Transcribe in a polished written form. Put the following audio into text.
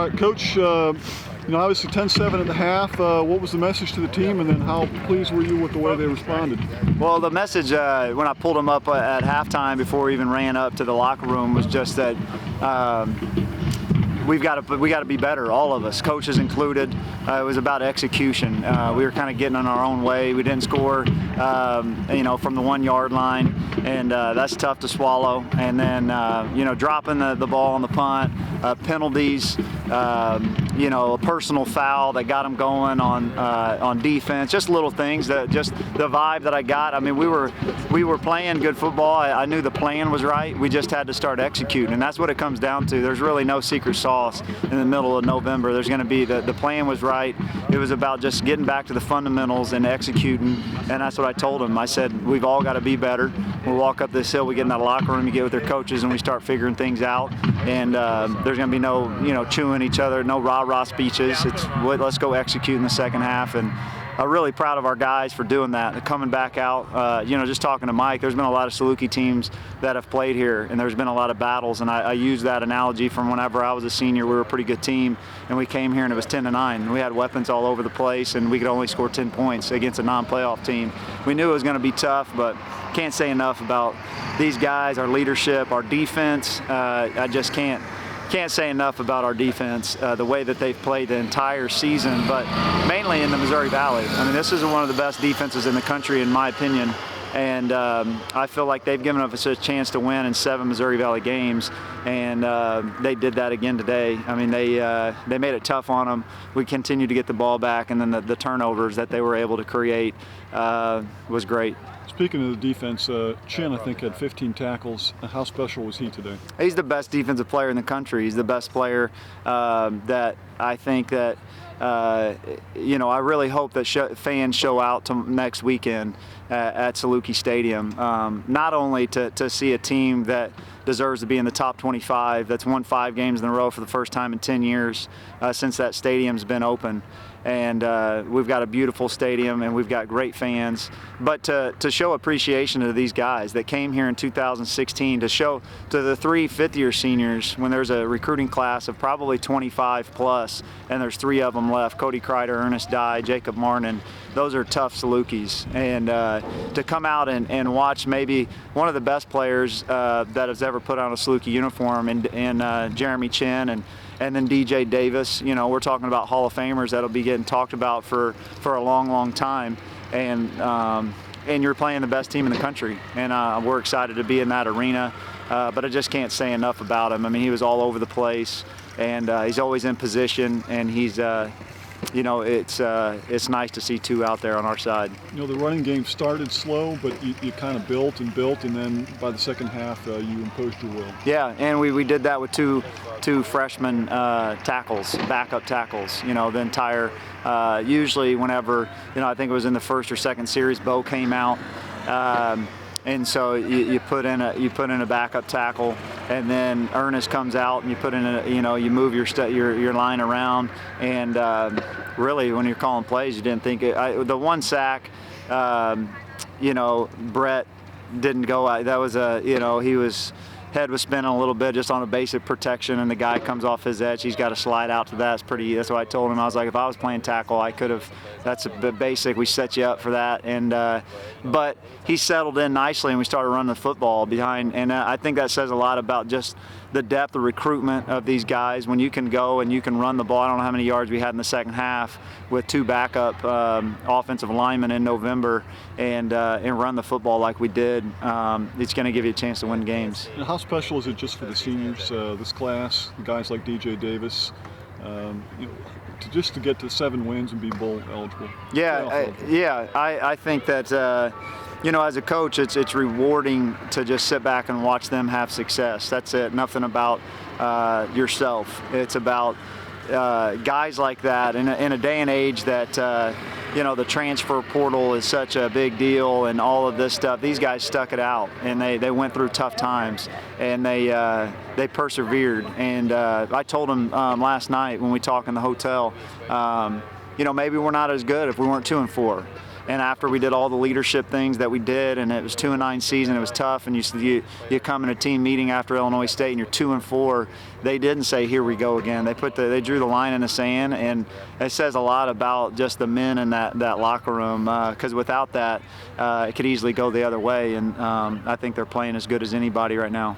Coach, obviously 10-7 at the half. What was the message to the team, and then how pleased were you with the way they responded? Well, the message when I pulled them up at halftime before we even ran up to the locker room was just that we got to be better, all of us, coaches included. It was about execution. We were kind of getting in our own way. We didn't score, from the 1 yard line, and that's tough to swallow. And then, dropping the ball on the punt, penalties, a personal foul that got them going on defense. Just little things that just the vibe that I got. I mean, we were playing good football. I knew the plan was right. We just had to start executing, and that's what it comes down to. There's really no secret sauce in the middle of November. There's going to be the plan was right. It was about just getting back to the fundamentals and executing, and that's what I told them. I said, we've all got to be better. We walk up this hill, we get in that locker room, you get with their coaches, and we start figuring things out. And there's going to be no, chewing each other, no rah-rah speeches. It's let's go execute in the second half. And I'm really proud of our guys for doing that. They're coming back out. Just talking to Mike, there's been a lot of Saluki teams that have played here, and there's been a lot of battles. And I use that analogy from whenever I was a senior. We were a pretty good team, and we came here and it was 10-9. We had weapons all over the place, and we could only score 10 points against a non-playoff team. We knew it was going to be tough, but can't say enough about these guys, our leadership, our defense. I just can't say enough about our defense, the way that they've played the entire season, but mainly in the Missouri Valley. I mean, this is one of the best defenses in the country, in my opinion, and I feel like they've given us a chance to win in 7 Missouri Valley games, and they did that again today. I mean, they made it tough on them. We continued to get the ball back, and then the turnovers that they were able to create was great. Speaking of the defense, Chin, I think, had 15 tackles. How special was he today? He's the best defensive player in the country. He's the best player that I think that, I really hope that fans show out to next weekend at Saluki Stadium. Not only to see a team that deserves to be in the top 25, that's won 5 games in a row for the first time in 10 years since that stadium's been open. And we've got a beautiful stadium, and we've got great fans. But to show appreciation to these guys that came here in 2016, to show to the 3 fifth-year seniors when there's a recruiting class of probably 25 plus, and there's 3 of them left: Cody Kreider, Ernest Dye, Jacob Martin. Those are tough Salukis. And to come out and watch maybe one of the best players that has ever put on a Saluki uniform, and Jeremy Chin, and then DJ Davis. We're talking about Hall of Famers that'll be getting talked about for a long, long time. And you're playing the best team in the country. And we're excited to be in that arena. But I just can't say enough about him. I mean, he was all over the place, and he's always in position, and he's it's nice to see 2 out there on our side. The running game started slow, but you kind of built, and then by the second half, you imposed your will. Yeah, and we did that with two freshman tackles, backup tackles. The entire, usually whenever, I think it was in the first or second series, Bo came out. And so you put in a backup tackle, and then Ernest comes out, and you put in you move your line around, and really when you're calling plays, you didn't think the 1 sack, Brett didn't go out. That was head was spinning a little bit just on a basic protection, and the guy comes off his edge. He's got to slide out to that. That's what I told him. I was like, if I was playing tackle, I could have. That's a bit basic. We set you up for that. And but he settled in nicely, and we started running the football behind. And I think that says a lot about just the depth of recruitment of these guys. When you can go and you can run the ball. I don't know how many yards we had in the second half with 2 backup offensive linemen in November, and run the football like we did. It's going to give you a chance to win games. And how special is it just for the seniors, this class, guys like DJ Davis, to get to 7 wins and be bowl eligible? I think that as a coach, it's rewarding to just sit back and watch them have success. That's it. Nothing about yourself. It's about guys like that in a day and age that the transfer portal is such a big deal and all of this stuff. These guys stuck it out, and they went through tough times, and they persevered. And I told them last night when we talked in the hotel, maybe we're not as good if we weren't 2-4. And after we did all the leadership things that we did, and it was 2-9 season, it was tough, and you come in a team meeting after Illinois State and you're 2-4, they didn't say, here we go again. They drew the line in the sand, and it says a lot about just the men in that locker room, because without that, it could easily go the other way, and I think they're playing as good as anybody right now.